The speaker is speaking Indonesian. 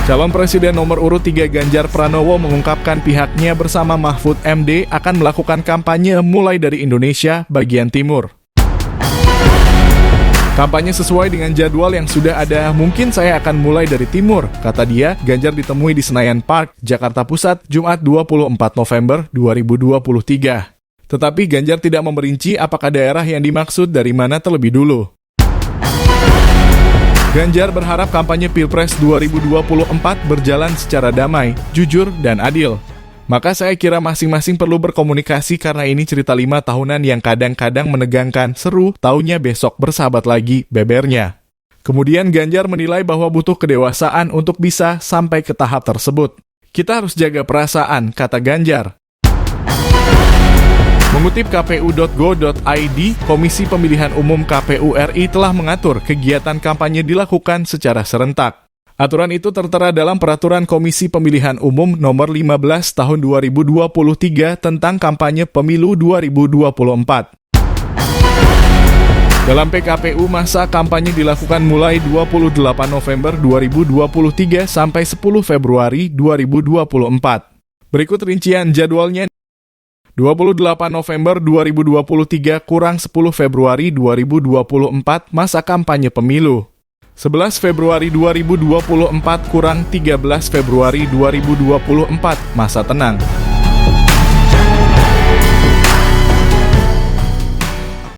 Calon Presiden nomor urut 3 Ganjar Pranowo mengungkapkan pihaknya bersama Mahfud MD akan melakukan kampanye mulai dari Indonesia bagian timur. Kampanye sesuai dengan jadwal yang sudah ada, mungkin saya akan mulai dari timur, kata dia. Ganjar ditemui di Senayan Park, Jakarta Pusat, Jumat 24 November 2023. Tetapi Ganjar tidak memperinci apakah daerah yang dimaksud dari mana terlebih dulu. Ganjar berharap kampanye Pilpres 2024 berjalan secara damai, jujur, dan adil. Maka saya kira masing-masing perlu berkomunikasi karena ini cerita 5 tahunan yang kadang-kadang menegangkan, seru, taunya besok bersahabat lagi, bebernya. Kemudian Ganjar menilai bahwa butuh kedewasaan untuk bisa sampai ke tahap tersebut. Kita harus jaga perasaan, kata Ganjar. Mengutip kpu.go.id, Komisi Pemilihan Umum KPU RI telah mengatur kegiatan kampanye dilakukan secara serentak. Aturan itu tertera dalam Peraturan Komisi Pemilihan Umum Nomor 15 Tahun 2023 tentang Kampanye Pemilu 2024. Dalam PKPU, masa kampanye dilakukan mulai 28 November 2023 sampai 10 Februari 2024. Berikut rincian jadwalnya. 28 November 2023 kurang 10 Februari 2024 masa kampanye pemilu. 11 Februari 2024 kurang 13 Februari 2024 masa tenang.